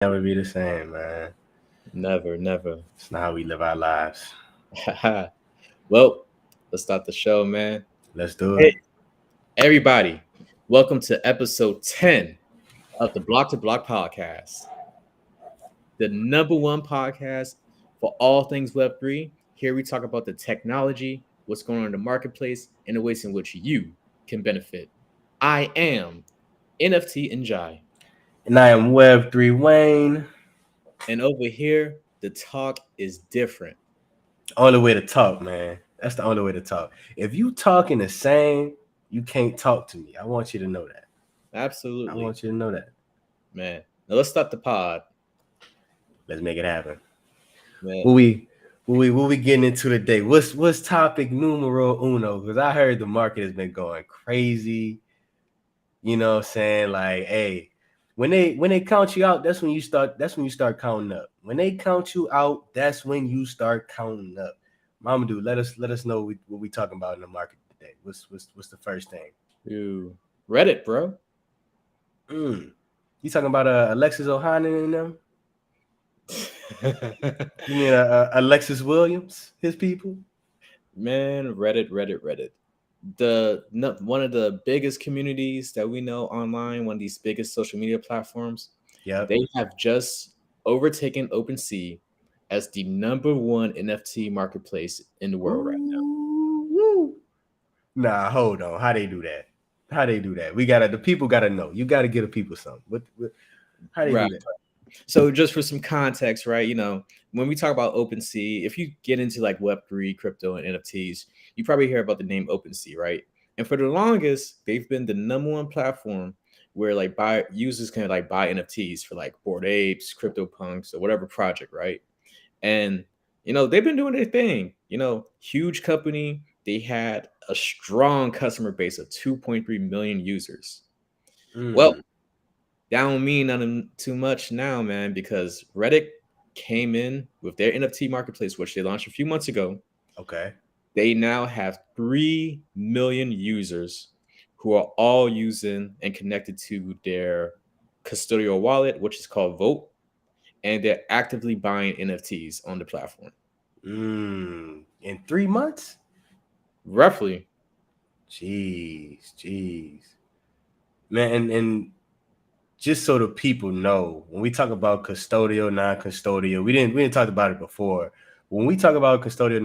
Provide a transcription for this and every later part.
Never be the same, man. Never, never. It's not how we live our lives. Well, let's start the show, man. Let's do Hey, it. everybody. Welcome to episode 10 of the Block to Block podcast, the number one podcast for all things Web3. Here we talk about the technology, what's going on in the marketplace, and the ways in which you can benefit. I am NFT and Jai. And I am Web3 Wayne. And over here, the talk is different. Only way to talk, man. That's the only way to talk. If you talking the same, you can't talk to me. I want you to know that. I Absolutely, want you to know that. man. Now let's start the pod, Let's make it happen. man. What we getting into today? What's topic numero uno? Because I heard the market has been going crazy. You know what I'm saying? Like, hey, when they count you out, that's when you start counting up. When they count you out, that's when you start counting up. Mama dude, let us know what we talking about in the market today. What's the first thing? Ooh, Reddit, bro. You talking about Alexis Ohanian and them? You mean Alexis Williams, his people? Man, Reddit. One of the biggest communities that we know online, one of these biggest social media platforms, Yep. they have just overtaken OpenSea as the number one NFT marketplace in the world right now. Woo. Nah, hold on. How they do that? How they do that? The people gotta know. You gotta get the people something. How they Right. do that? So just for some context, right? When we talk about OpenSea, if you get into like Web3, crypto, and NFTs, you probably hear about the name OpenSea, right? And for the longest, they've been the number one platform where like buy users can like buy NFTs for like Bored Apes, CryptoPunks, or whatever project, right? And they've been doing their thing. Huge company. They had a strong customer base of 2.3 million users. Well, Mm, that don't mean nothing too much now, man, because Reddit came in with their NFT marketplace, which they launched a few months ago. okay. They now have 3 million users who are all using and connected to their custodial wallet, which is called Vote, and they're actively buying NFTs on the platform. In 3 months? Roughly. Jeez. Man, and just so the people know, when we talk about custodial, non-custodial, we didn't talk about it before. When we talk about custodial,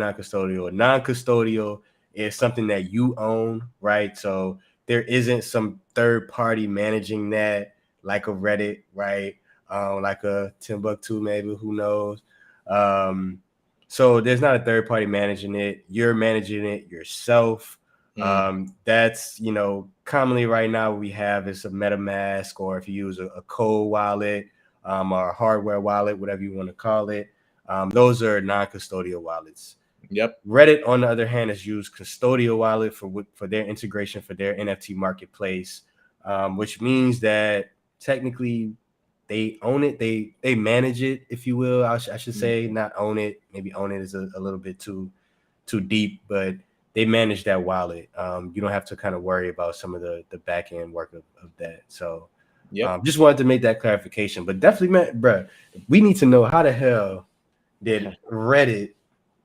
non-custodial is something that you own, right? So there isn't some third party managing that, like a Reddit, right? Like a Timbuktu, maybe, who knows? So there's not a third party managing it. You're managing it yourself. That's commonly right now what we have is a MetaMask, or if you use a cold wallet, or a hardware wallet, whatever you want to call it. Those are non-custodial wallets. Yep. Reddit, on the other hand, has used custodial wallet for their integration for their NFT marketplace, which means that technically they own it. They manage it, if you will. I should say, not own it. Maybe own it is a little bit too deep, but they manage that wallet. You don't have to kind of worry about some of the back end work of that. So Yep. just wanted to make that clarification. But definitely, man, bro, we need to know how the hell did Reddit,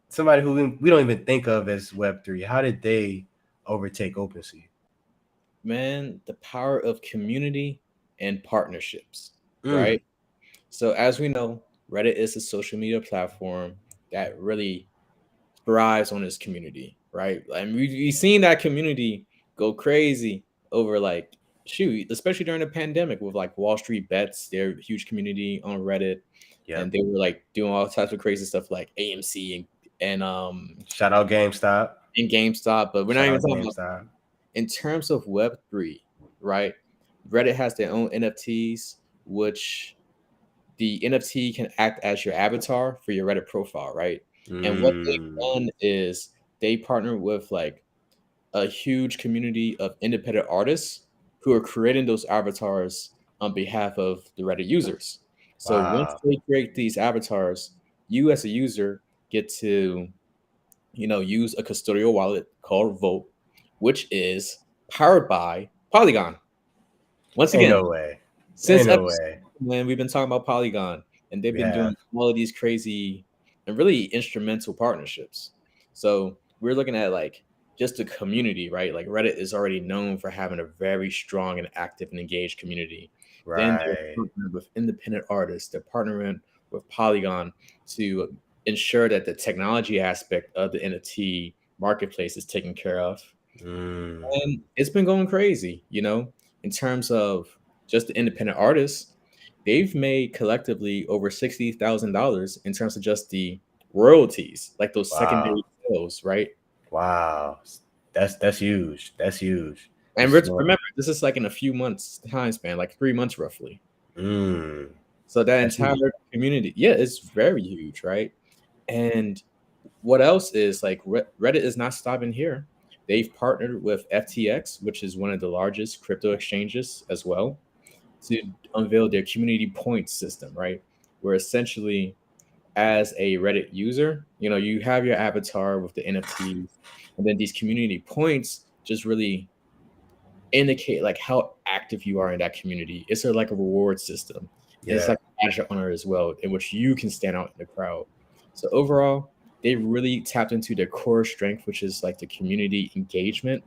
somebody who we don't even think of as Web3, how did they overtake OpenSea? Man, the power of community and partnerships, right? So as we know, Reddit is a social media platform that really thrives on its community, right? And we've seen that community go crazy over like shoot, especially during the pandemic with like Wall Street Bets, their huge community on Reddit, Yeah. and they were like doing all types of crazy stuff like AMC and Shout out GameStop. and GameStop. But we're not Shout even out talking about GameStop. in terms of Web3, right? Reddit has their own NFTs, which the NFT can act as your avatar for your Reddit profile, right? And what they've done is they partner with like a huge community of independent artists who are creating those avatars on behalf of the Reddit users. So once Wow. they create these avatars, you as a user get to, use a custodial wallet called Vote, which is powered by Polygon. Once Ain't again, no way. Ain't since no way. man, we've been talking about Polygon, and they've We been have. doing all of these crazy and really instrumental partnerships. So we're looking at like just the community, right? Like Reddit is already known for having a very strong and active and engaged community. Then they're Right. partnering with independent artists. They're partnering with Polygon to ensure that the technology aspect of the NFT marketplace is taken care of. Mm. And it's been going crazy, in terms of just the independent artists. They've made collectively over $60,000 in terms of just the royalties, like those Wow. secondary sales, right? Wow. That's huge. That's huge. And It's more. remember, this is like in a few months time span, like 3 months roughly. Mm. So that That's entire huge. community, yeah, it's very huge, right? And what else is like Reddit is not stopping here. They've partnered with FTX, which is one of the largest crypto exchanges as well, to unveil their community points system, right? Where essentially, as a Reddit user, you have your avatar with the NFTs, and then these community points just really indicate like how active you are in that community. It's sort of like a reward system. And it's Yeah. like a badge of honor as well, in which you can stand out in the crowd. So overall, they really tapped into their core strength, which is like the community engagement,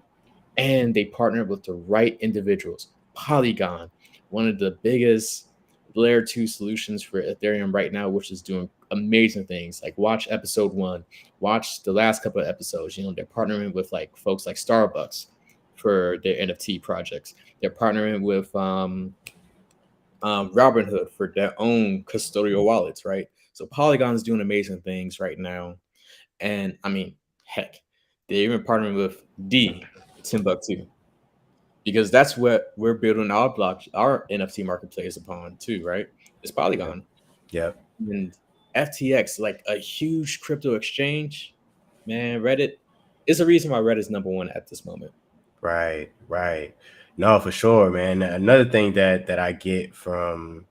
and they partnered with the right individuals. Polygon, one of the biggest layer 2 solutions for Ethereum right now, which is doing amazing things. Like watch episode 1, watch the last couple of episodes. They're partnering with like folks like Starbucks for their NFT projects. They're partnering with Robinhood for their own custodial wallets, right? So Polygon's doing amazing things right now. And I mean, heck, they're even partnering with D Timbuktu, because that's what we're building our NFT marketplace upon too, right? It's Yep. Polygon. Yep. And FTX, like a huge crypto exchange, man. Reddit is the reason why Reddit is number one at this moment. Right. Right. No, for sure, man. Another thing that I get from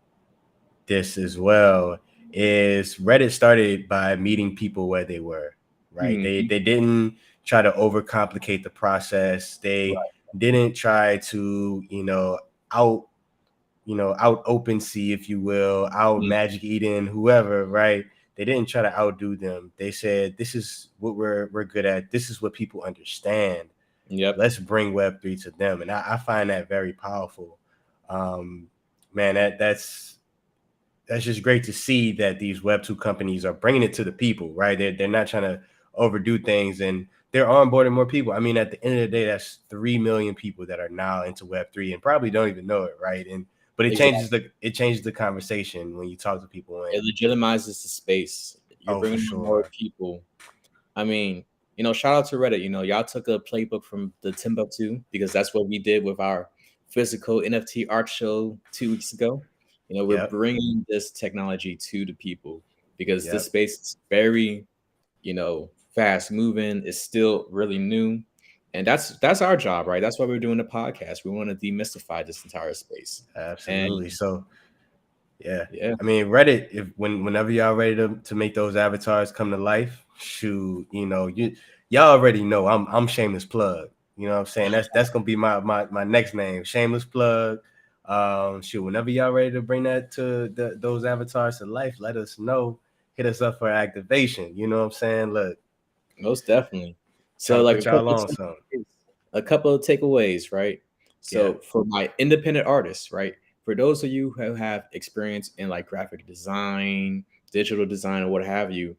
this as well is Reddit started by meeting people where they were, right? They Mhm. they didn't try to overcomplicate the process. They Right. didn't try to, out, out OpenSea, if you will, out Mhm. Magic Eden, whoever, right? They didn't try to outdo them. They said, this is what we're good at. This is what people understand. Yep. Let's bring Web3 to them. And I find that very powerful. Um, man, that's just great to see that these Web2 companies are bringing it to the people, right? They're not trying to overdo things, and they're onboarding more people. I mean, at the end of the day, that's 3 million people that are now into Web3 and probably don't even know it, right? And but Exactly. it changes the conversation when you talk to people. It And legitimizes the space. You're oh, for bringing on more sure. people. I mean, shout out to Reddit. Y'all took a playbook from the Timbuktu, because that's what we did with our physical NFT art show 2 weeks ago. We're Yep. bringing this technology to the people because this Yep. space is very, fast moving. It's still really new, and that's our job, right? That's why we're doing the podcast. We want to demystify this entire space, Absolutely. and So yeah. yeah, I mean, Reddit, whenever y'all ready to make those avatars come to life, shoot, y'all already know I'm shameless plug. You know what I'm saying? That's gonna be my next name, shameless plug. Shoot, whenever y'all ready to bring that to those avatars to life, let us know. Hit us up for activation. You know what I'm saying? Look, most definitely. trying So, to like put y'all on something. a couple of takeaways, right? Yeah. So, for my independent artists, right? For those of you who have experience in like graphic design, digital design, or what have you,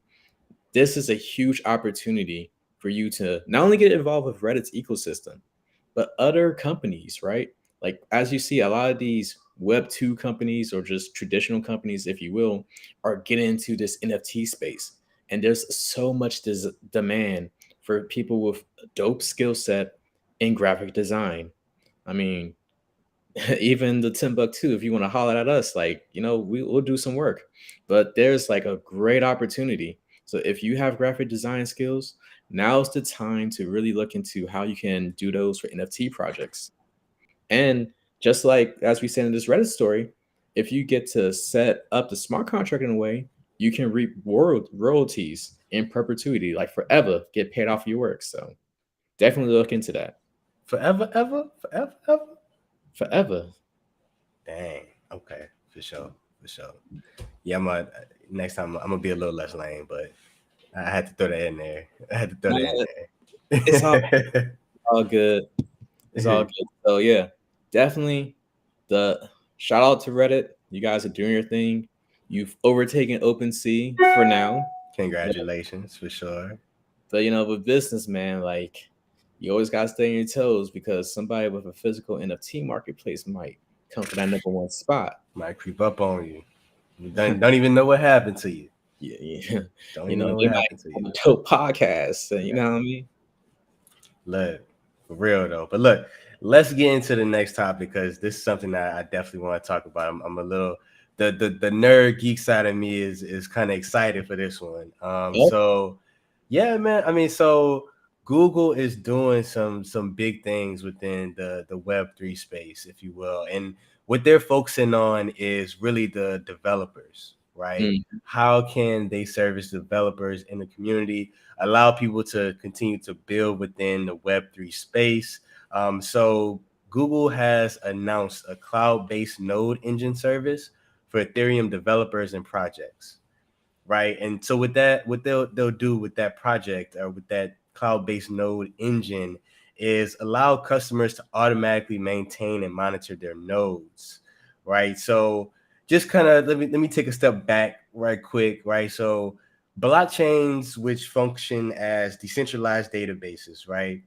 this is a huge opportunity for you to not only get involved with Reddit's ecosystem, but other companies, right? Like as you see, a lot of these Web 2 companies, or just traditional companies, if you will, are getting into this NFT space. And there's so much demand for people with a dope skill set in graphic design. I mean, even the Timbuktu, if you want to holler at us, like, we'll do some work. But there's like a great opportunity. So if you have graphic design skills, now's the time to really look into how you can do those for NFT projects. And just like as we said in this Reddit story, if you get to set up the smart contract in a way, you can reap royalties in perpetuity, like forever, get paid off your work. So definitely look into that. Forever, ever, forever, ever. Forever. Dang. Okay. For sure. Yeah, next time I'm gonna be a little less lame, but I had to throw that in there. No, it's all good. It's all good. So yeah, definitely the shout out to Reddit. You guys are doing your thing. You've overtaken OpenSea for now. Congratulations, for sure. But with business, man, like you always gotta stay on your toes because somebody with a physical NFT marketplace might come for that #1 spot. Might creep up on you. You don't even know what happened to you. Yeah. Don't even know They what might happened to have you. a dope podcast, and you know what I mean? Look, for real though. But look, let's get into the next topic because this is something that I definitely want to talk about. I'm a little the nerd geek side of me is kind of excited for this one. So yeah, man. I mean, so Google is doing some big things within the Web3 space, if you will, and what they're focusing on is really the developers, right? How can they service developers in the community, allow people to continue to build within the Web3 space? So Google has announced a cloud-based node engine service for Ethereum developers and projects, right? And so with that, what they'll do with that project or with that cloud-based node engine is allow customers to automatically maintain and monitor their nodes, right? So just kind of let me take a step back right quick, right? So blockchains, which function as decentralized databases, right?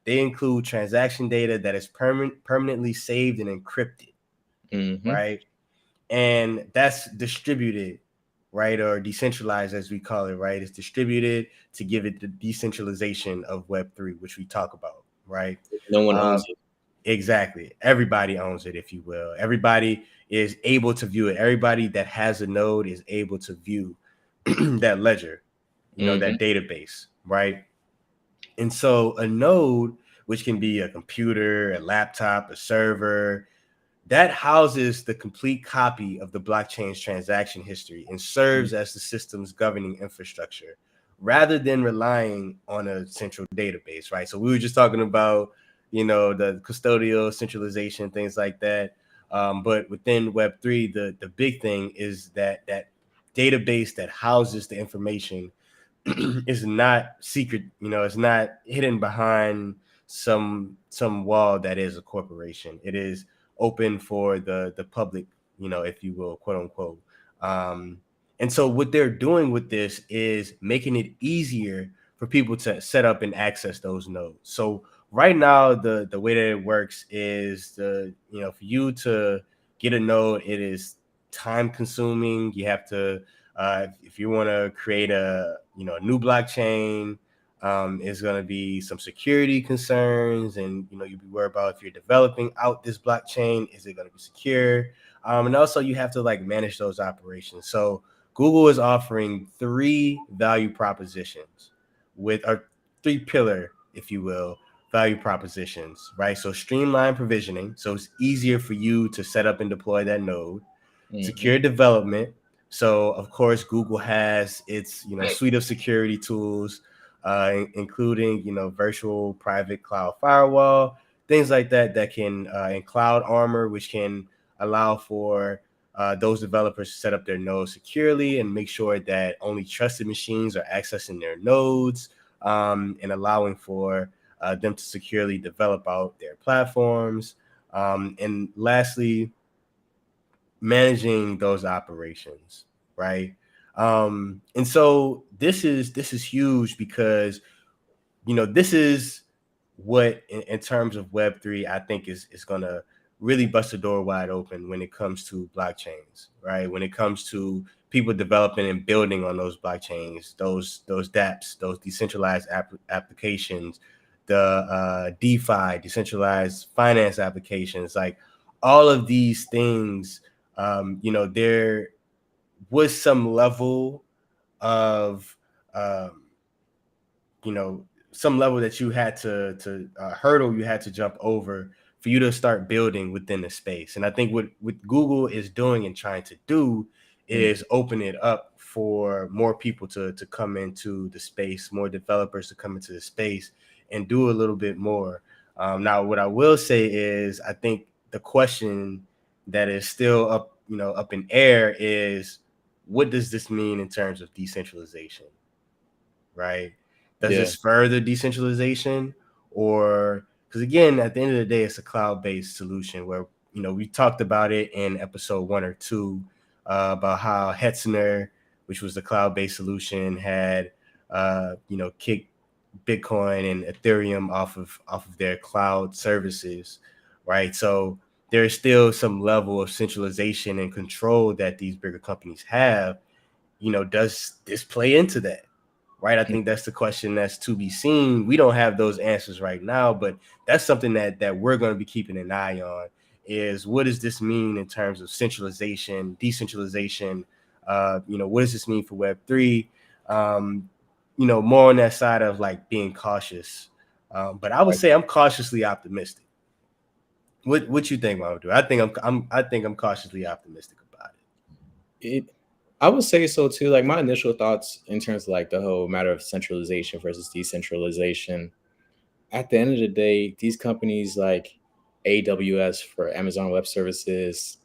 They include transaction data that is permanently saved and encrypted, right? And that's distributed, right, or decentralized as we call it, right? It's distributed to give it the decentralization of Web3, which we talk about, right? No one owns it. Exactly. Everybody owns it, if you will. Everybody is able to view it. Everybody that has a node is able to view that ledger, that database, right? And so a node, which can be a computer, a laptop, a server, that houses the complete copy of the blockchain's transaction history and serves as the system's governing infrastructure rather than relying on a central database, right? So we were just talking about, the custodial centralization, things like that. But within Web3, the big thing is that database that houses the information is not secret, it's not hidden behind some wall that is a corporation. It is open for the public, if you will, quote unquote. And so what they're doing with this is making it easier for people to set up and access those nodes. So right now, the way that it works is for you to get a node, it is time consuming. You have to if you want to create a new blockchain, is going to be some security concerns, and you'll be worried about if you're developing out this blockchain, is it going to be secure? And also you have to manage those operations. So Google is offering 3 value propositions with a 3 pillar, if you will, value propositions, right? So streamline provisioning, so it's easier for you to set up and deploy that node. Secure development. So of course, Google has its suite of security tools, including virtual private cloud firewall, things like that can and Cloud Armor, which can allow for those developers to set up their nodes securely and make sure that only trusted machines are accessing their nodes, and allowing for them to securely develop out their platforms. And lastly, managing those operations, right? And so this is huge because this is what in terms of Web3 I think is going to really bust the door wide open when it comes to blockchains, right? When it comes to people developing and building on those blockchains, those dApps, those decentralized applications, the DeFi, decentralized finance applications, like all of these things. There was some level of some level that you had to hurdle you had to jump over for you to start building within the space. And I think what Google is doing and trying to do is open it up for more people to come into the space, more developers to come into the space and do a little bit more. Now, what I will say is I think the question that is still up up in air is, what does this mean in terms of decentralization, right? Does Yeah. this further decentralization, or because again, at the end of the day, it's a cloud-based solution where we talked about it in episode 1 or 2 about how Hetzner, which was the cloud-based solution, had kicked Bitcoin and Ethereum off of their cloud services, right? So there's still some level of centralization and control that these bigger companies have. Does this play into that? Right. I think that's the question that's to be seen. We don't have those answers right now, but that's something that we're going to be keeping an eye on, is what does this mean in terms of centralization, decentralization? What does this mean for Web3? More on that side of like being cautious. But I would say I'm cautiously optimistic. What you think, Mamadou? I think I'm cautiously optimistic about it. I would say so too. Like my initial thoughts in terms of like the whole matter of centralization versus decentralization. At the end of the day, these companies like AWS for Amazon Web Services,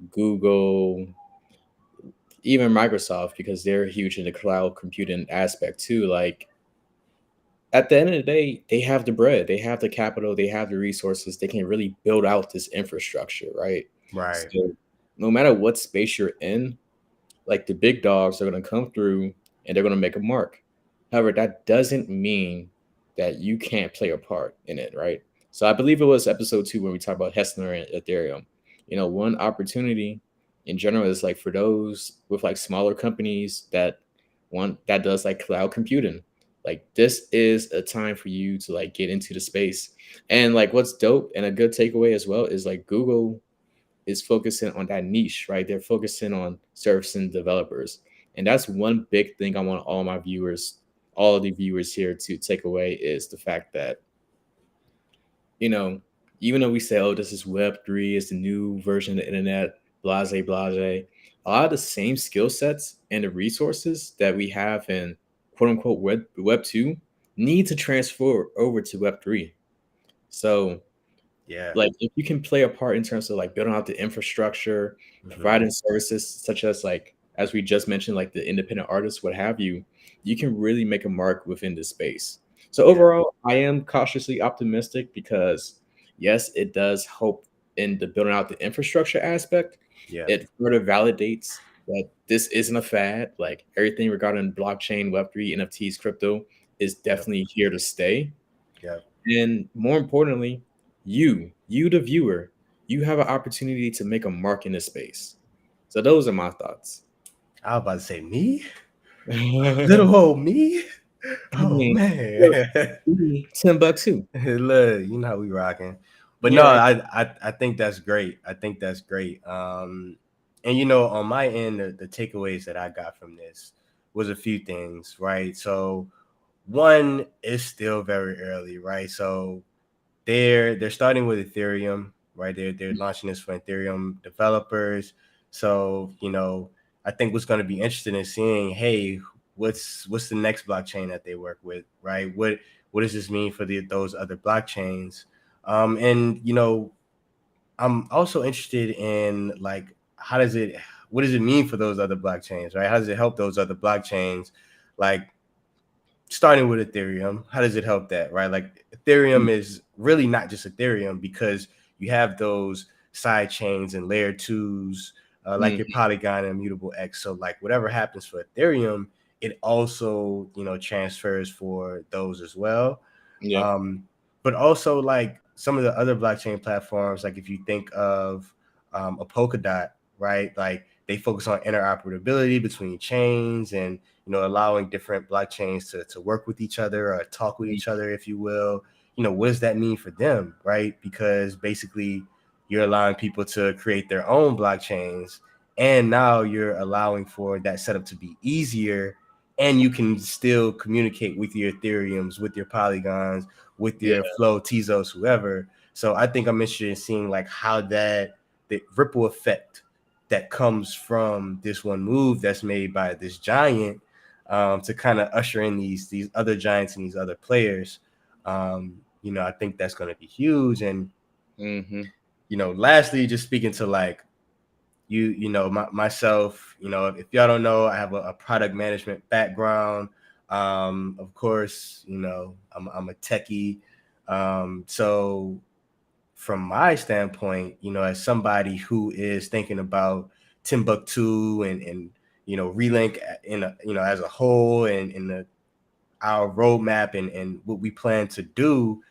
Google, even Microsoft, because they're huge in the cloud computing aspect too. Like at the end of the day, they have the bread, they have the capital, they have the resources, they can really build out this infrastructure, right? Right. So no matter what space you're in, like the big dogs are going to come through and they're going to make a mark. However, that doesn't mean that you can't play a part in it, right? So I believe it was episode 2 when we talked about Hessler and Ethereum. One opportunity in general is like for those with like smaller companies that does like cloud computing. Like this is a time for you to like get into the space. And like what's dope and a good takeaway as well is like Google is focusing on that niche, right? They're focusing on servicing developers. And that's one big thing I want all of the viewers here to take away is the fact that, even though we say, oh, this is Web3, it's the new version of the internet, blase, blase, a lot of the same skill sets and the resources that we have in quote unquote Web 2 need to transfer over to Web 3. So Yeah. like if you can play a part in terms of like building out the infrastructure, providing services such as like as we just mentioned, like the independent artists, what have you, you can really make a mark within this space. So overall, I am cautiously optimistic because yes, it does help in the building out the infrastructure aspect. Yeah. It further validates that this isn't a fad. Like everything regarding blockchain, Web3, NFTs, crypto is definitely here to stay. Yeah. And more importantly, you the viewer, you have an opportunity to make a mark in this space. So those are my thoughts. I was about to say me, I little old me. Oh mean, man, $10 too. look, you know how we rocking. But no, Yeah. I think that's great. I think that's great. And on my end, the takeaways that I got from this was a few things, right? So one is still very early, right? So they're starting with Ethereum, right? They're launching this for Ethereum developers. So I think what's going to be interesting is seeing, hey, what's the next blockchain that they work with, right? What does this mean for those other blockchains? And I'm also interested in like what does it mean for those other blockchains, right? How does it help those other blockchains? Like starting with Ethereum, how does it help that, right? Like Ethereum is really not just Ethereum because you have those side chains and layer twos, like your Polygon and Immutable X. So like whatever happens for Ethereum, it also, transfers for those as well. Yeah. But also like some of the other blockchain platforms, like if you think of a Polkadot, right? Like they focus on interoperability between chains and allowing different blockchains to work with each other or talk with each other, if you will. What does that mean for them, right? Because basically you're allowing people to create their own blockchains, and now you're allowing for that setup to be easier, and you can still communicate with your Ethereums, with your Polygons, with your Flow, Tezos, whoever. So I think I'm interested in seeing like how the ripple effect that comes from this one move that's made by this giant to kind of usher in these other giants and these other players. I think that's going to be huge. And lastly, just speaking to like you know, myself, you know, if y'all don't know, I have a product management background. Of course, you know, I'm a techie. So from my standpoint, you know, as somebody who is thinking about Timbuktu and you know, Relink in a, you know, as a whole, and in the our roadmap and what we plan to do,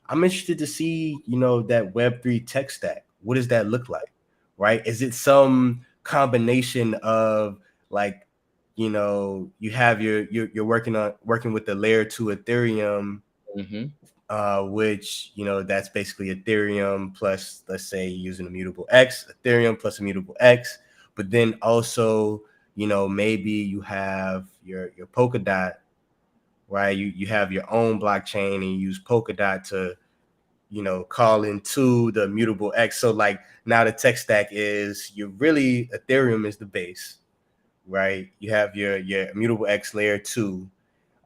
I'm interested to see, you know, that Web3 tech stack. What does that look like, right? Is it some combination of like, you know, you have you're working with the layer 2 Ethereum, which, you know, that's basically Ethereum plus, let's say, using immutable X, Ethereum plus immutable X, but then also, you know, maybe you have your Polkadot, right? You have your own blockchain and you use Polkadot to, you know, call into the immutable X. So like now the tech stack is, you really, Ethereum is the base, right? You have your immutable X layer 2,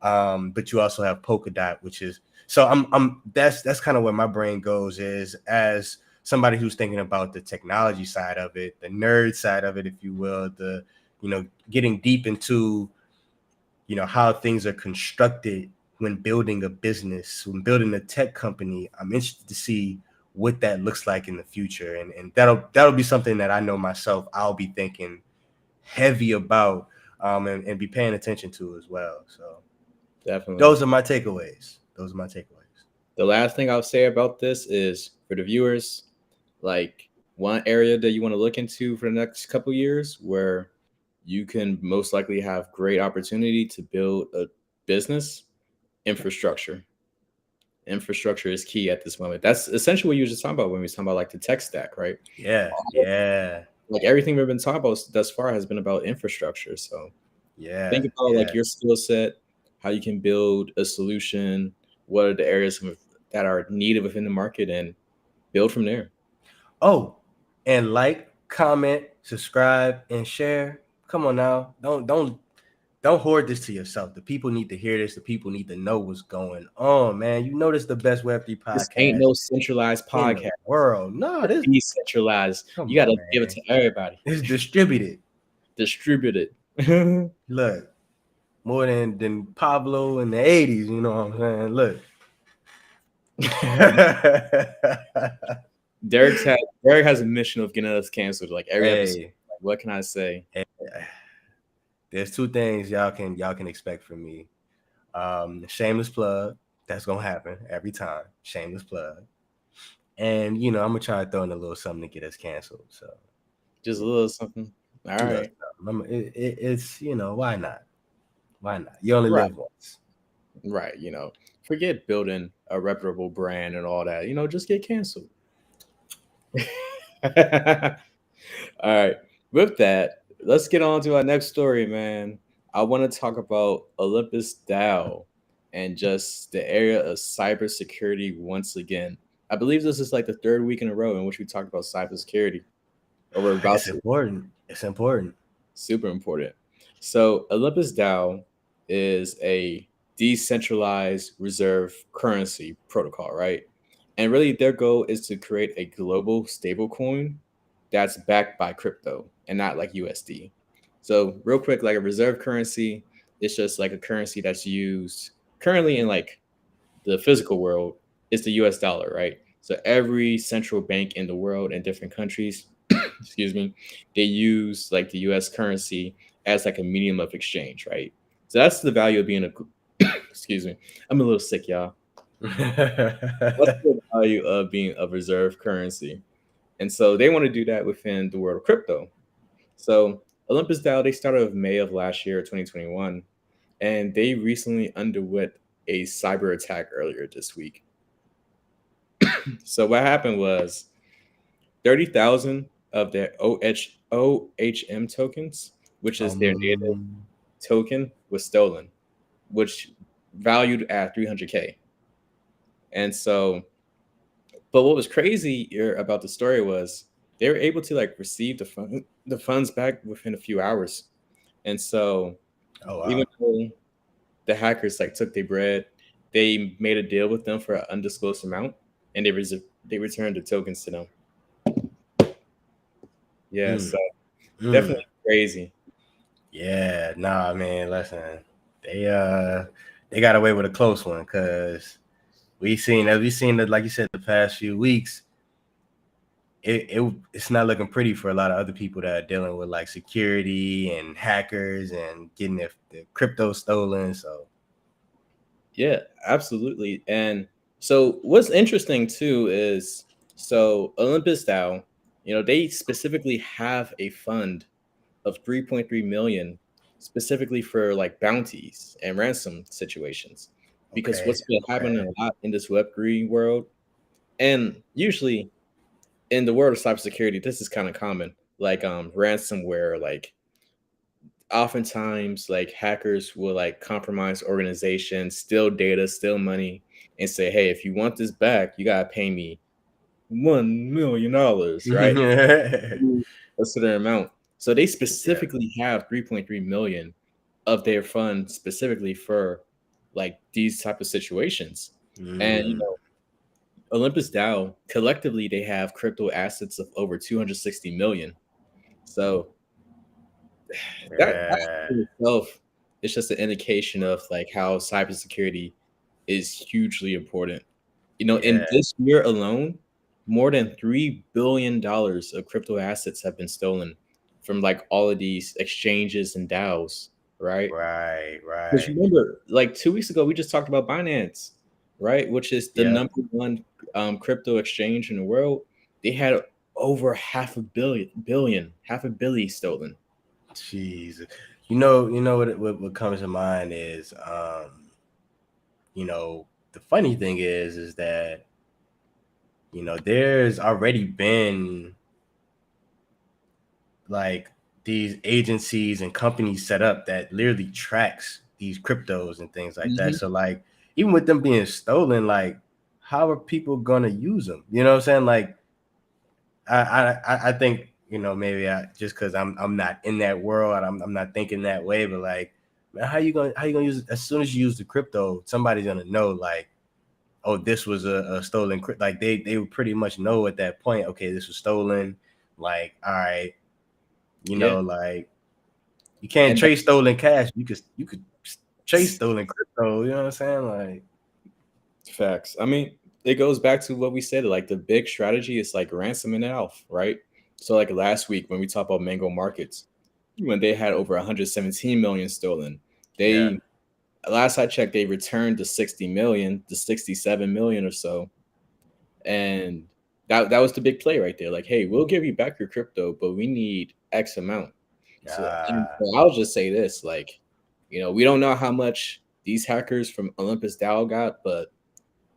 but you also have Polkadot, which is, so I'm that's kind of where my brain goes, is as somebody who's thinking about the technology side of it, the nerd side of it, if you will, the, you know, getting deep into, you know, how things are constructed when building a business, when building a tech company. I'm interested to see what that looks like in the future, and that'll be something that I know myself I'll be thinking heavy about, and be paying attention to as well. So Definitely. those are my takeaways. The last thing I'll say about this is, for the viewers, like, one area that you want to look into for the next couple years where you can most likely have great opportunity to build a business: infrastructure. Infrastructure is key at this moment. That's essentially what you were just talking about when we were talking about like the tech stack, right? Yeah. Like everything we've been talking about thus far has been about infrastructure. So think about like your skill set, how you can build a solution, what are the areas that are needed within the market, and build from there. Oh, and like, comment, subscribe, and share. Come on now. Don't hoard this to yourself. The people need to hear this. The people need to know what's going on, man. You know, this is the best Web3 This ain't podcast no centralized in the podcast. world. No, this Decentralized. come You got to on, give man. it to everybody. It's distributed. Distributed. Look, more than Pablo in the 80s, you know what I'm saying? Look. Derek has a mission of getting us canceled like every episode. Like, what can I say? There's two things y'all can expect from me. Shameless plug. That's gonna happen every time. Shameless plug. And you know, I'm gonna try to throw in a little something to get us canceled. So just a little something. All right. It's, you know, why not? Why not? You only live once. Right. You know, forget building a reputable brand and all that. You know, just get canceled. All right. With that, let's get on to our next story, man. I want to talk about Olympus DAO and just the area of cybersecurity once again. I believe this is like the third week in a row in which we talked about cybersecurity. Or we're about It's important. It's important. Super important. So Olympus DAO is a decentralized reserve currency protocol, right? And really their goal is to create a global stablecoin that's backed by crypto and not like USD. So real quick, like a reserve currency, it's just like a currency that's used currently in like the physical world. It's the US dollar, right? So every central bank in the world in different countries, excuse me, they use like the US currency as like a medium of exchange, right? So that's the value of being a excuse me. I'm a little sick, y'all. What's the value of being a reserve currency? And so they want to do that within the world of crypto. So Olympus DAO, they started in May of last year, 2021, and they recently underwent a cyber attack earlier this week. So what happened was 30,000 of their OHM tokens, which is their native token, was stolen, which valued at 300K. And so, but what was crazy about the story was they were able to like receive the funds back within a few hours. And so, even though the hackers like took their bread, they made a deal with them for an undisclosed amount, and they returned the tokens to them. Yeah, so Definitely crazy. Yeah, nah, man. Listen, they got away with a close one because we've seen that, like you said, the past few weeks. It's not looking pretty for a lot of other people that are dealing with like security and hackers and getting their crypto stolen. So Yeah, absolutely. And so what's interesting too is so Olympus DAO, they specifically have a fund of 3.3 million specifically for like bounties and ransom situations. Because okay, what's been happening a lot in this Web3 world, and usually in the world of cybersecurity, this is kind of common, like ransomware, like oftentimes like hackers will like compromise organizations, steal data, steal money, and say, hey, if you want this back, you gotta pay me $1 million, right? A certain amount. So they yeah. specifically have 3.3 million of their fund specifically for like these type of situations. And Mm, Olympus DAO collectively they have crypto assets of over 260 million. So that yeah, in itself is just an indication of like how cybersecurity is hugely important. In yeah. this year alone, more than $3 billion of crypto assets have been stolen from like all of these exchanges and DAOs, right? Right, Because right. remember, like 2 weeks ago, we just talked about Binance, right? Which is the Yep. number one crypto exchange in the world. They had over half a billion stolen. Jeez. What comes to mind is, the funny thing is that, there's already been like these agencies and companies set up that literally tracks these cryptos and things like that. Mhm. So like even with them being stolen, like how are people gonna use them? You know what I'm saying? Like I think maybe I just because I'm not in that world, I'm not thinking that way, but like man, how you gonna use it? As soon as you use the crypto, somebody's gonna know like, oh, this was a stolen like they would pretty much know at that point, okay, this was stolen. Like, all right, Yeah, like you can't and trace stolen cash. You could trace stolen crypto. You know what I'm saying? Like, facts. I mean, it goes back to what we said. Like the big strategy is like ransoming it off, right? So like last week when we talked about Mango Markets, when they had over 117 million stolen, yeah, they last I checked, they returned the 60 million, the 67 million or so, and that was the big play right there. Like, hey, we'll give you back your crypto, but we need X amount. uh, So I'll just say this, like, we don't know how much these hackers from Olympus DAO got, but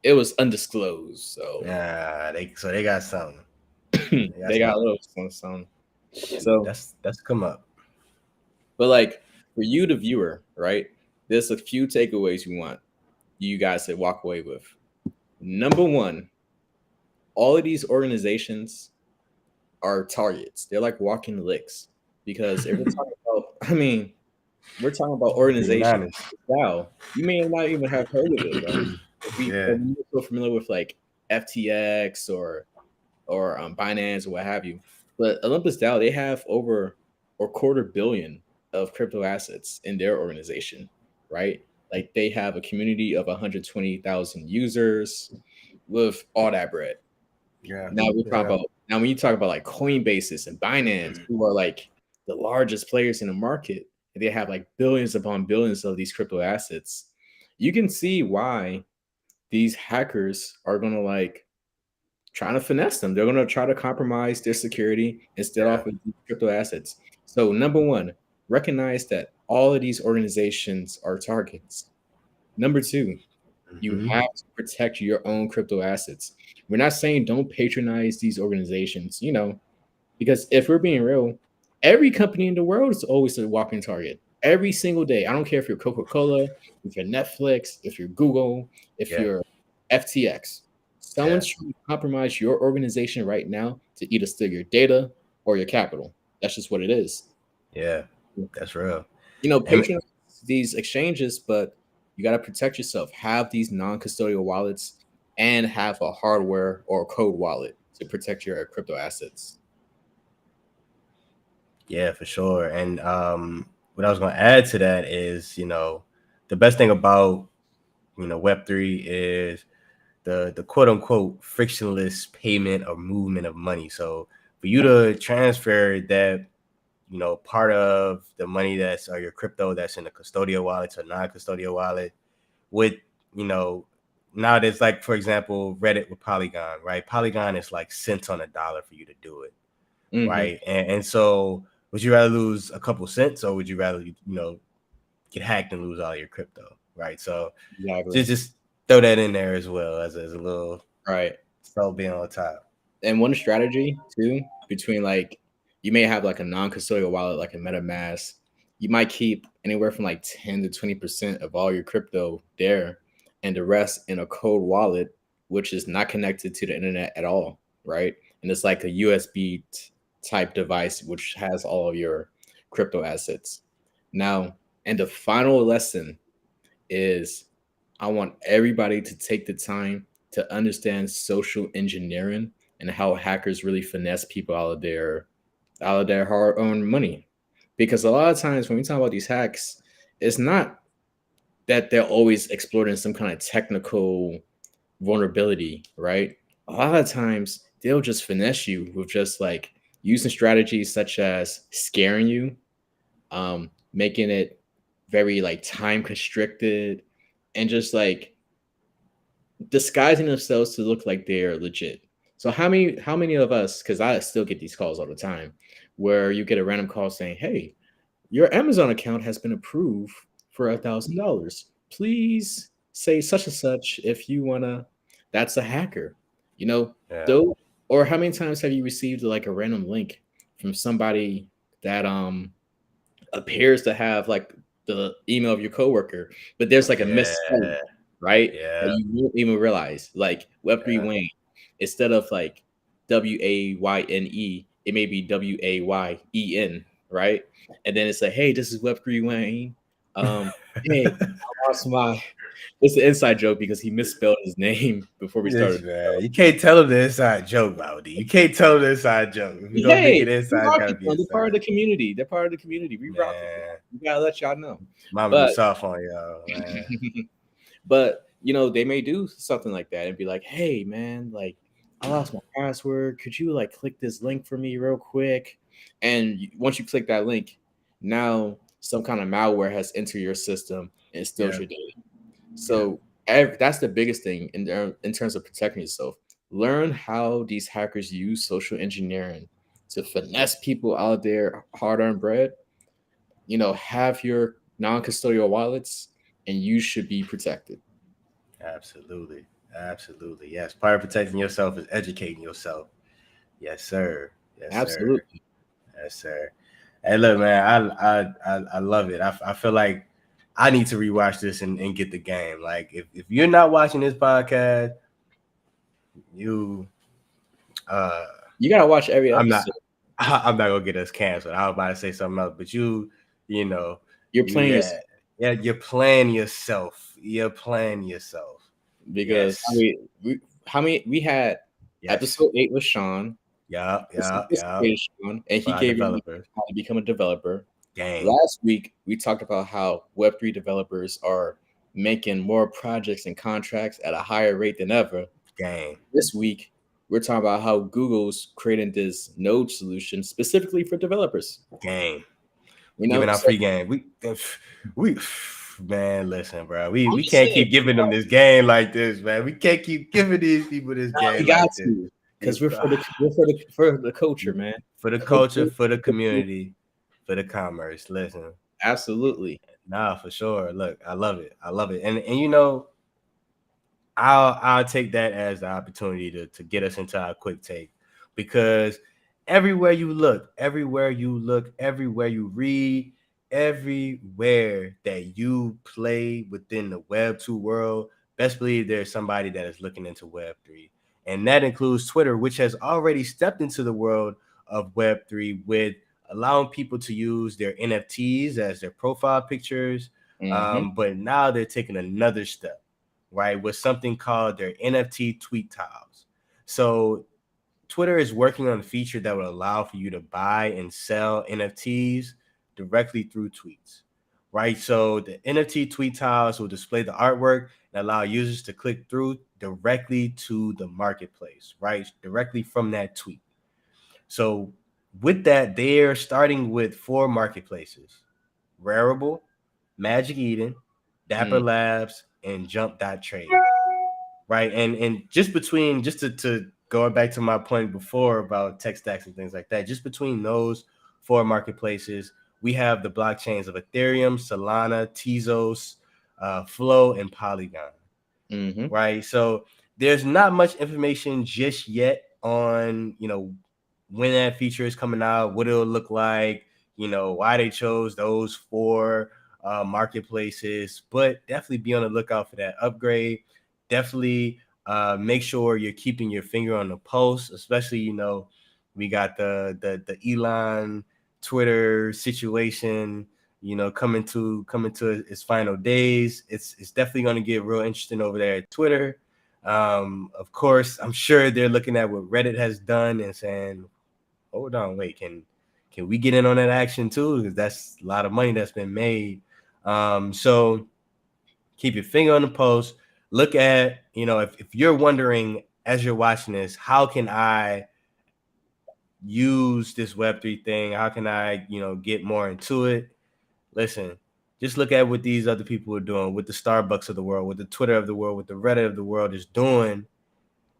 it was undisclosed. So yeah. They got something. They got they got a something. little something. So, That's come up. but like for you, the viewer, right? There's a few takeaways we want you guys to walk away with. Number one, all of these organizations are targets. They're like walking licks because if we're talking about, I mean, we're talking about Being organizations. honest. Wow, you may not even have heard of it, right? Yeah, If we're so familiar with like FTX or Binance or what have you. But Olympus DAO, they have over a quarter billion of crypto assets in their organization, right? Like they have a community of 120,000 users with all that bread. yeah, Now we talk yeah, about now when you talk about like Coinbases and Binance, who are like the largest players in the market, and they have like billions upon billions of these crypto assets. You can see why these hackers are gonna like trying to finesse them. They're going to try to compromise their security and steal yeah. off of these crypto assets. So, number one, recognize that all of these organizations are targets. Number two, you Mm-hmm. have to protect your own crypto assets. We're not saying don't patronize these organizations, because if we're being real, every company in the world is always a walking target. Every single day. I don't care if you're Coca Cola, if you're Netflix, if you're Google, if Yeah, you're FTX. yeah, Someone's trying to compromise your organization right now to either steal your data or your capital. That's just what it is. yeah. That's real. And Patronize these exchanges, but you got to protect yourself. Have these non custodial wallets and have a hardware or code wallet to protect your crypto assets. Yeah, for sure. And what I was going to add to that is, the best thing about Web3 is the quote unquote frictionless payment or movement of money. So for you to transfer that, part of the money that's or your crypto that's in a custodial wallet to a non-custodial wallet with, now there's like, for example, Reddit with Polygon, right? Polygon is like cents on a dollar for you to do it, right? And so would you rather lose a couple cents or would you rather, get hacked and lose all your crypto, right? So just throw that in there as well as a little so being on top. And one strategy too, between like you may have like a non-custodial wallet like a MetaMask, you might keep anywhere from like 10 to 20% of all your crypto there and the rest in a cold wallet, which is not connected to the internet at all, right? And it's like a USB type device which has all of your crypto assets. Now, and the final lesson is I want everybody to take the time to understand social engineering and how hackers really finesse people out of their hard-earned money. Because a lot of times when we talk about these hacks, it's not that they're always exploiting some kind of technical vulnerability, right? A lot of times they'll just finesse you with just like using strategies such as scaring you, making it very like time constricted, and just like disguising themselves to look like they're legit. So how many of us, because I still get these calls all the time, where you get a random call saying, "Hey, your Amazon account has been approved for $1,000. Please say such and such if you wanna." That's a hacker, you know. Yeah. Though, or how many times have you received like a random link from somebody that appears to have like the email of your coworker, but there's like a misspelling, right? That Yeah. you won't even realize. Like Web3 Wayne, instead of like WAYNE, it may be WAYEN, right? And then it's like, hey, this is Web3 Wayne. Hey, I lost my. It's an inside joke because he misspelled his name before we started. Man. You can't tell them the inside joke, Bowdy. You can't tell them the inside joke. If you're gonna make it inside, gotta be They're inside. part of the community. They're part of the community. We rock with them. We gotta let y'all know. Mama be soft on y'all, man. But they may do something like that and be like, "Hey, man, like I lost my password. Could you like click this link for me real quick?" And once you click that link, now some kind of malware has entered your system and steals your data. So that's the biggest thing in terms of protecting yourself. Learn how these hackers use social engineering to finesse people out there, hard-earned bread. Have your non-custodial wallets, and you should be protected. Absolutely. Yes. Part of protecting yourself is educating yourself. Yes, sir. Absolutely. Yes, sir. Hey, look, man, I love it. I feel like I need to rewatch this and get the game. Like, if you're not watching this podcast, you gotta watch every episode. I'm not gonna get us canceled. I was about to say something else, but you're playing yourself. Yeah, you're playing yourself. Because we had episode 8 with Sean. Yeah. Sean, and he gave you how to become a developer. Last week we talked about how Web3 developers are making more projects and contracts at a higher rate than ever. This week we're talking about how Google's creating this node solution specifically for developers. Giving out free game. We man, listen, bro. We can't keep giving them this game like this, man. We can't keep giving these people this game. We got to, because we're for the culture, man. For the culture, for the community, for the commerce. Listen, absolutely. Nah, for sure. Look, I love it. And I'll take that as the opportunity to get us into our quick take, because everywhere you look, everywhere you read, everywhere that you play within the Web 2 world, best believe there's somebody that is looking into Web 3. And that includes Twitter, which has already stepped into the world of Web 3 with allowing people to use their NFTs as their profile pictures. But now they're taking another step, right, with something called their NFT tweet tiles. So Twitter is working on a feature that will allow for you to buy and sell NFTs directly through tweets, right? So the NFT tweet tiles will display the artwork and allow users to click through directly to the marketplace, right? Directly from that tweet. So with that, they're starting with 4 marketplaces: Rarible, Magic Eden, Dapper Labs, and Jump.trade. Right. And just to go back to my point before about tech stacks and things like that, just between those 4 marketplaces, we have the blockchains of Ethereum, Solana, Tezos, Flow, and Polygon. Right. So there's not much information just yet on, when that feature is coming out, what it'll look like, why they chose those 4 marketplaces, but definitely be on the lookout for that upgrade. Definitely make sure you're keeping your finger on the pulse, especially, we got the Elon Twitter situation, coming to its final days. It's definitely going to get real interesting over there at Twitter. Of course, I'm sure they're looking at what Reddit has done and saying, hold on, wait, can we get in on that action too? Because that's a lot of money that's been made. So keep your finger on the pulse. Look at, if you're wondering as you're watching this, how can I use this Web3 thing? How can I, get more into it? Listen, just look at what these other people are doing, with the Starbucks of the world, with the Twitter of the world, with the Reddit of the world is doing,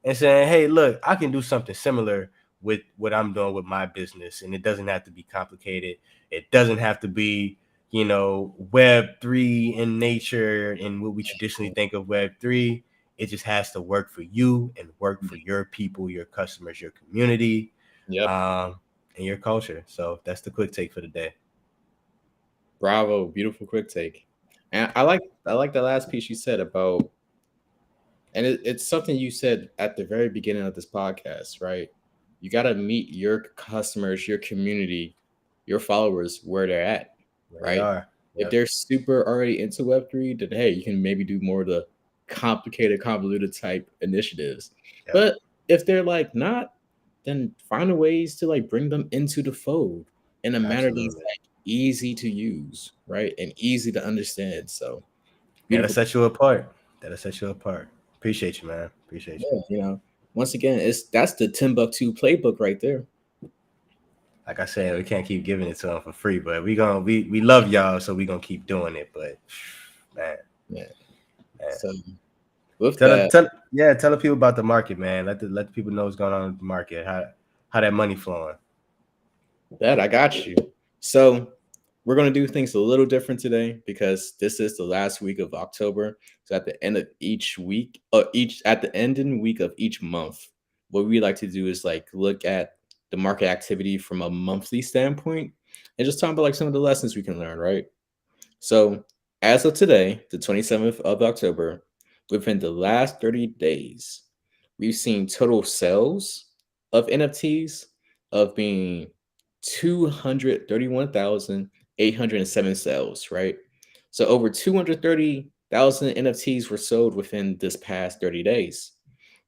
and saying, hey, look, I can do something similar with what I'm doing with my business. And it doesn't have to be complicated. It doesn't have to be, Web3 in nature and what we traditionally think of Web3. It just has to work for you and work for your people, your customers, your community, and your culture. So that's the quick take for the day. Bravo, beautiful quick take. And I like the last piece you said about, and it's something you said at the very beginning of this podcast, right? You got to meet your customers, your community, your followers where they're at, right? They are. If they're super already into Web3, then hey, you can maybe do more of the complicated, convoluted type initiatives. Yep. But if they're like not, then find ways to like bring them into the fold in a manner that's like easy to use, right? And easy to understand. So that'll set you apart. Appreciate you, man. Appreciate you. Yeah, once again, that's the Timbuktu playbook right there. Like I said, we can't keep giving it to them for free, but we love y'all, so we gonna keep doing it. But man. So with tell that, the people about the market, man. Let the people know what's going on in the market, how that money flowing. That I got you. So we're going to do things a little different today because this is the last week of October. So at the end of each week, at the ending week of each month, what we like to do is like look at the market activity from a monthly standpoint and just talk about like some of the lessons we can learn, right? So as of today, the 27th of October, within the last 30 days, we've seen total sales of NFTs of being 231,807 sales, right? So over 230,000 NFTs were sold within this past 30 days.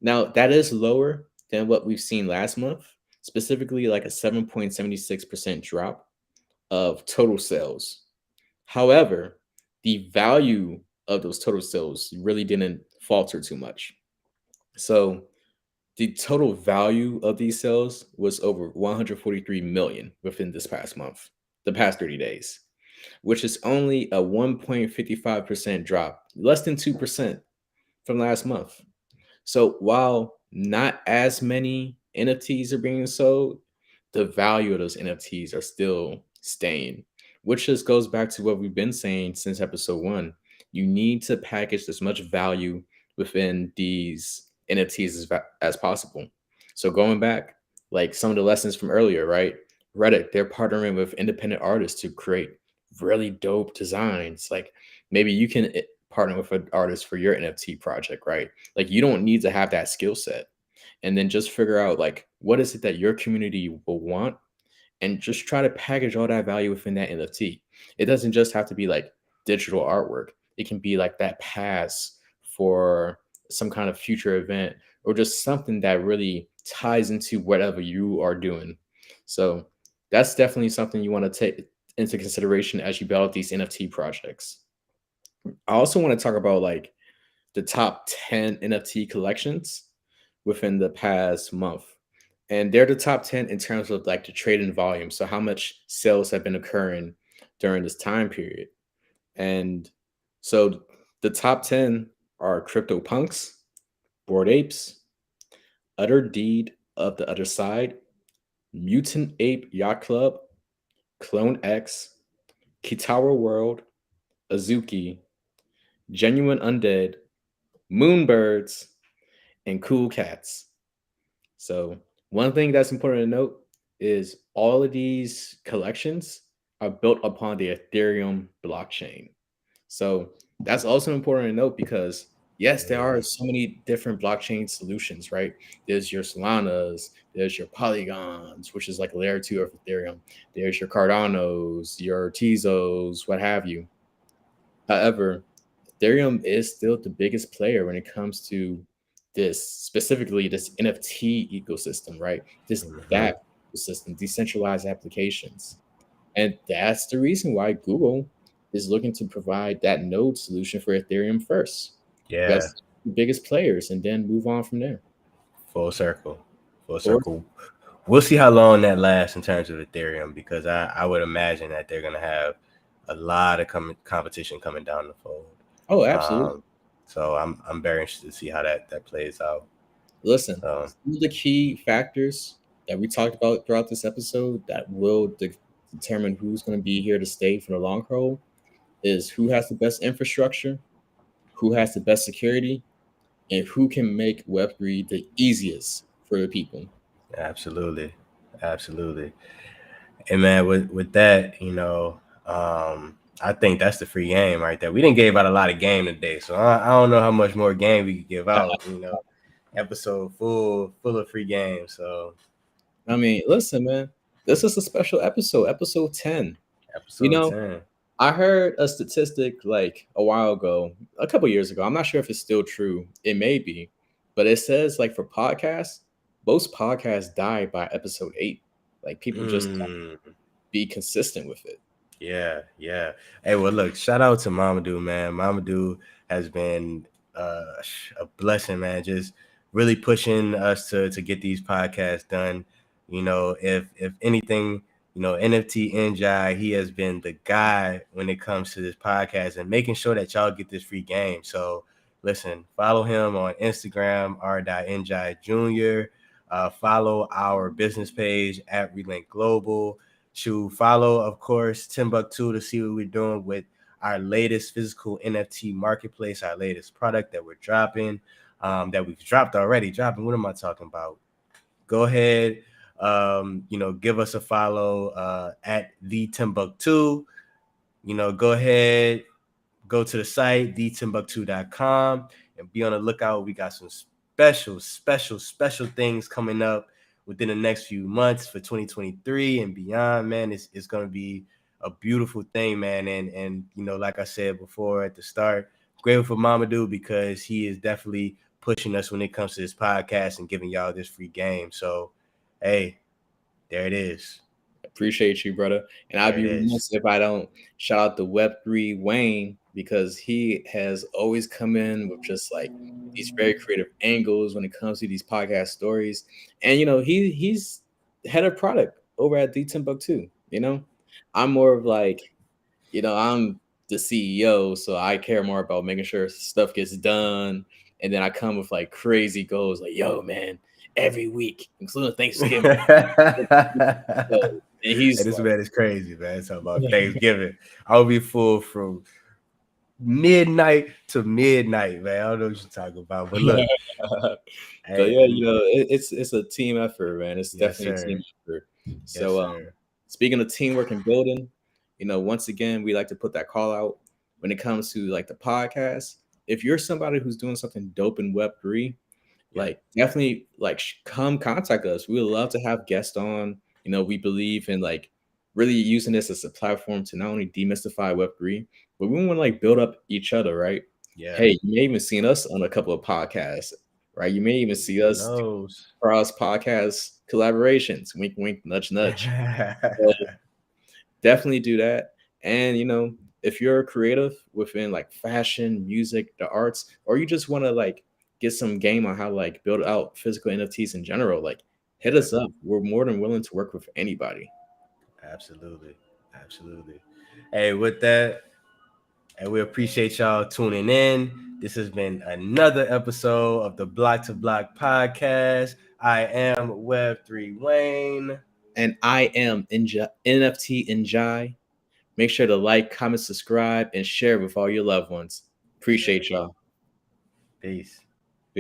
Now, that is lower than what we've seen last month, specifically like a 7.76% drop of total sales. However, the value of those total sales really didn't falter too much. So the total value of these sales was over 143 million within this past month, the past 30 days, which is only a 1.55% drop, less than 2% from last month. So while not as many NFTs are being sold, the value of those NFTs are still staying, which just goes back to what we've been saying since episode 1. You need to package as much value within these NFTs as possible. So going back, like some of the lessons from earlier, right? Reddit, they're partnering with independent artists to create really dope designs. Like maybe you can partner with an artist for your NFT project, right? Like you don't need to have that skill set. And then just figure out like what is it that your community will want and just try to package all that value within that NFT. It doesn't just have to be like digital artwork. It can be like that pass for some kind of future event or just something that really ties into whatever you are doing. So that's definitely something you want to take into consideration as you build out these NFT projects. I also want to talk about like the top 10 NFT collections within the past month. And they're the top 10 in terms of like the trading volume. So how much sales have been occurring during this time period. And so the top 10 are CryptoPunks, Bored Apes, Utter Deed of the Other Side, Mutant Ape Yacht Club, Clone X, Kitara World, Azuki, Genuine Undead, Moonbirds, and Cool Cats. So, one thing that's important to note is all of these collections are built upon the Ethereum blockchain. So, that's also important to note because, yes, there are Mm, so many different blockchain solutions, right? There's your Solanas, there's your Polygons, which is like layer two of Ethereum, there's your Cardanos, your Tezos, what have you. However, Ethereum is still the biggest player when it comes to this, specifically this NFT ecosystem, right? This mhm. DApp ecosystem, decentralized applications. And that's the reason why Google is looking to provide that node solution for Ethereum first, Yeah, because the biggest players, and then move on from there. full circle, full Or circle. We'll see how long that lasts in terms of Ethereum because I would imagine that they're gonna have a lot of competition coming down the fold. oh, absolutely. Um, so I'm very interested to see how that plays out. Listen, So some of the key factors that we talked about throughout this episode that will determine who's going to be here to stay for the long haul is who has the best infrastructure, who has the best security, and who can make Web3 the easiest for the people. absolutely, absolutely. And man, with that, I think that's the free game right there. We didn't give out a lot of game today, so I don't know how much more game we could give out. Episode full of free games. So I mean, listen, man, this is a special episode, episode 10. You episode know, 10. I heard a statistic like a while ago, a couple years ago. I'm not sure if it's still true. It may be, but it says like for podcasts, most podcasts die by episode 8. Like people just don't Mm, be consistent with it. yeah, yeah. Hey, well, look, shout out to Mamadou, man. Mamadou has been a blessing, man. Just really pushing us to get these podcasts done. If anything, NFT Njai, he has been the guy when it comes to this podcast and making sure that y'all get this free game. So listen, follow him on Instagram, r.njai jr. Follow our business page at Relink Global. To follow, of course, Timbuktu to see what we're doing with our latest physical NFT marketplace, our latest product that we're dropping, that we've dropped already. Dropping, what am I talking about? Go ahead, give us a follow at the Timbuktu. Go ahead, go to the site, thetimbuktu.com, and be on the lookout. We got some special things coming up within the next few months for 2023 and beyond, man. It's going to be a beautiful thing, man. And like I said before at the start, grateful for Mamadou because he is definitely pushing us when it comes to this podcast and giving y'all this free game. So, hey, there it is. Appreciate you, brother. And I'd There it be is. remiss if I don't shout out the Web3 Wayne because he has always come in with just like these very creative angles when it comes to these podcast stories. And he's head of product over at the Timbuktu. I'm more of like, I'm the CEO, so I care more about making sure stuff gets done. And then I come with like crazy goals, like, yo, man, every week, including Hey, Thanksgiving. And he's this man is crazy, man. Talking about Thanksgiving. I'll be full from midnight to midnight, man. I don't know what you're talking about. But look, but hey, yeah, it's a team effort, man. It's yes, definitely a team sir. effort. Yes, So, sir. speaking of teamwork and building, once again, we like to put that call out when it comes to like the podcast. If you're somebody who's doing something dope in Web3, Yep. like definitely like come contact us. We would love to have guests on. We believe in like really using this as a platform to not only demystify Web3, but we want to like build up each other, right? Yeah. Hey, you may even seen us on a couple of podcasts. right? You may even see Who us knows? cross podcast collaborations. Wink, wink, nudge, nudge. Definitely do that. And if you're a creative within like fashion, music, the arts, or you just want to like get some game on how to like build out physical NFTs in general, like hit us up. We're more than willing to work with anybody. Absolutely. Absolutely. Hey, with that, and we appreciate y'all tuning in. This has been another episode of the Block to Block podcast. I am Web3 Wayne. And I am NFT Njai. Make sure to like, comment, subscribe, and share with all your loved ones. Appreciate y'all. Peace.